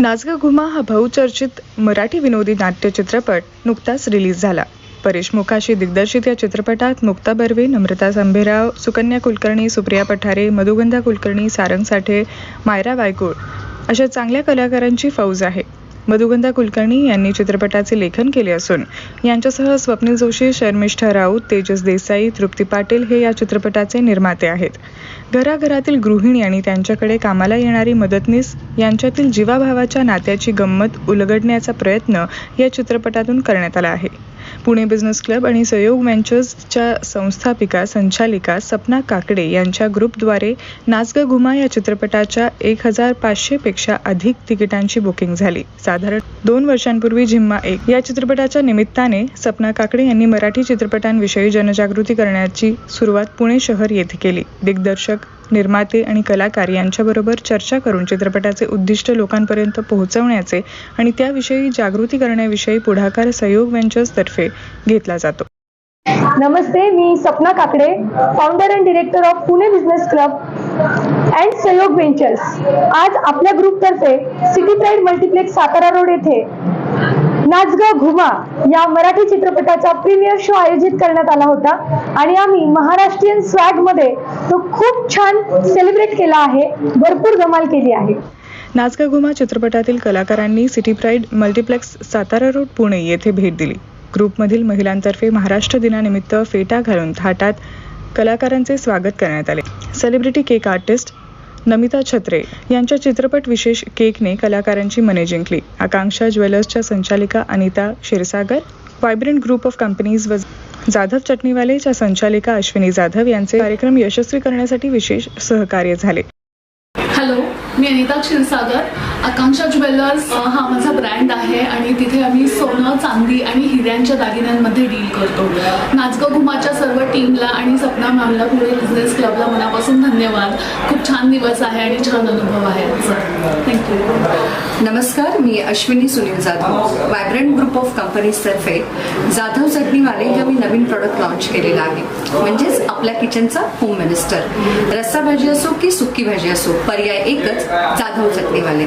नाच ग घुमा हा बहुचर्चित मराठी विनोदी नाट्य चित्रपट नुकताच रिलीज झाला. परेश मुखाशी दिग्दर्शित या चित्रपटात मुक्ता बर्वे, नम्रता संभेराव, सुकन्या कुलकर्णी, सुप्रिया पठारे, मधुगंधा कुलकर्णी, सारंग साठे, मायरा वायकुळ अशा चांगल्या कलाकारांची फौज आहे. मधुगंधा कुलकर्णी यांनी चित्रपटाचे लेखन केले असून यांच्यासह स्वप्नील जोशी, शर्मिष्ठा राऊत, तेजस देसाई, तृप्ती पाटील हे या चित्रपटाचे निर्माते आहेत. घराघरातील गृहिणी आणि त्यांच्याकडे कामाला येणारी मदतनीस यांच्यातील जीवाभावाच्या नात्याची गंमत उलगडण्याचा प्रयत्न या चित्रपटातून करण्यात आला आहे. पुणे बिझनेस क्लब आणि सहयोग व्हेंचर्सच्या संस्थापिका संचालिका सपना काकडे यांच्या ग्रुपद्वारे नाच ग घुमा या चित्रपटाच्या 1500 पेक्षा अधिक तिकिटांची बुकिंग झाली. साधारण 2 वर्षांपूर्वी झिम्मा 1 या चित्रपटाच्या निमित्ताने सपना काकडे यांनी मराठी चित्रपटांविषयी जनजागृती करण्याची सुरुवात पुणे शहर येथे केली. दिग्दर्शक, निर्माते आणि कलाकार यांच्याबरोबर चर्चा करून चित्रपटाचे उद्दिष्ट लोकांपर्यंत पोहोचवण्याचे आणि त्याविषयी जागृती करण्याविषयी पुढाकार सहयोग व्हेंचर्स तर्फे घेतला जातो. नमस्ते, मी Sapna Kakade, founder and director of Pune Business Club and Sahyog Ventures. आज आपल्या ग्रुपतर्फे City Pride multiplex Satara road येथे नाच ग घुमा या मराठी चित्रपटाचा प्रीमियर शो आयोजित करण्यात आला होता आणि आम्ही महाराष्ट्रीयन स्वॅग मध्ये तो खूप छान सेलिब्रेट केला आहे. भरपूर धमाल केली आहे. नाच ग घुमा चित्रपटातील कलाकारांनी city Pride multiplex Satara road Pune येथे भेट दिली. ग्रुपमधील महिलांतर्फे महाराष्ट्र दिनानिमित्त फेटा घालून थाटात कलाकारांचे स्वागत करण्यात आले. Celebrity cake artist Namita Chhatre यांच्या चित्रपट विशेष केकने कलाकारांची मने जिंकली. आकांक्षा ज्वेलर्सच्या संचालिका Anita Kshirsagar, vibrant group of companies व जाधव चटणीवालेच्या संचालिका अश्विनी जाधव यांचे कार्यक्रम यशस्वी करण्यासाठी विशेष सहकार्य झाले. हॅलो, मी अनिता क्षीरसागर. आकांक्षा ज्वेलर्स हा माझा ब्रँड आहे आणि तिथे आम्ही सोनं, चांदी आणि हिऱ्यांच्या दागिन्यांमध्ये डील करतो. नाच ग घुमाच्या सर्व टीमला आणि सपना मॅमला, पुणे बिझनेस क्लबला मनापासून धन्यवाद. खूप छान दिवस आहे आणि छान अनुभव आहे. थँक्यू. नमस्कार, मी Ashwini Sunil Jadhav. Vibrant group of कंपनीजतर्फे जाधव चटणीवाले हे मी नवीन प्रोडक्ट लॉन्च केलेला आहे. म्हणजेच आपल्या किचनचा होम मिनिस्टर. रस्सा भाजी असो की सुकी भाजी असो, पर्याय एकच, जाधव चटणीवाले.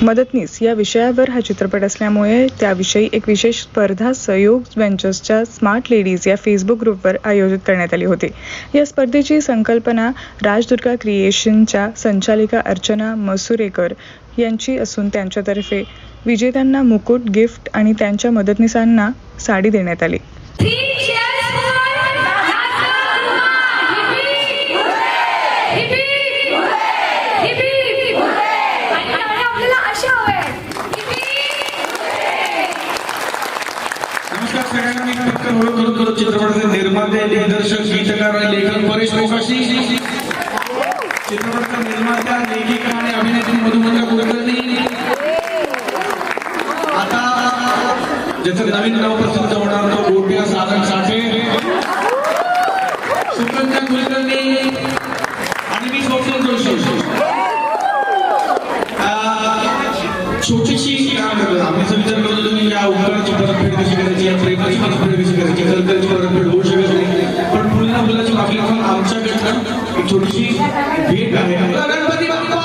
मदतनीस या विषयावर हा चित्रपट असल्यामुळे त्याविषयी एक विशेष स्पर्धा सहयोग व्हेंचर्सच्या स्मार्ट लेडीज या फेसबुक ग्रुपवर आयोजित करण्यात आली होती. या स्पर्धेची संकल्पना राजदुर्गा क्रिएशनच्या संचालिका अर्चना मसुरेकर यांची असून त्यांच्यातर्फे विजेत्यांना मुकुट, गिफ्ट आणि त्यांच्या मदतनीसांना साडी देण्यात आली. नमस्कार सगळ्यांना. मी पटकन ओळख करून देतो. चित्रपटाचे निर्माते, दिग्दर्शक, गीतकार आणि लेखक परेश मुखाशी, चित्रपटाच्या निर्मात्या, लेखिका आणि अभिनेत्री मधुगंधा कुलकर्णी, आता ज्याचं नवीन नाव प्रसिद्ध होणार तो गोपिया सारंग साठे, सुकन्या कुलकर्णी आणि मी स्वप्नील जोशी. छोटीशी आम्ही विचार करतो तुम्ही या उपकाराची परतफेड कशी करायची, या प्रेमाची परतफेड कशी करायची, कल्पनेची परतफेड होऊ शकत नाही. पण पुन्हा मुलाची मागणी आमच्याकडनं एक छोटीशी भेट आहे. गणपती बाप्पा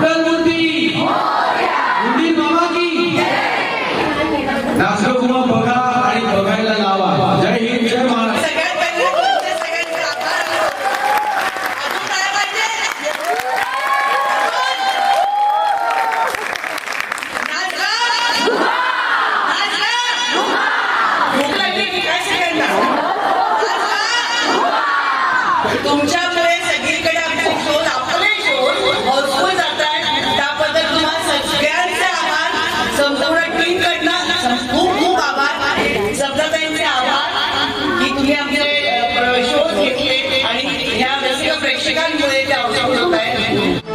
मंगलमूर्ती गुंडी मामा की नाच ग घुमा बघा आणि बघायला लावा. जय हिंद, जय महाराष्ट्र. तुमच्यामुळे सगळीकडे आमचे शोध, आपले शोध हाऊसफुल जातात. त्याबद्दल तुम्हाला सगळ्यांचे आभार. संपूर्ण टीमकडनं खूप खूप आभार. सब्दाताईंचे आभार की तुम्ही आमचे शोध घेतले आणि ह्या रसिक प्रेक्षकांमुळे ते हाऊसफुल होत आहे.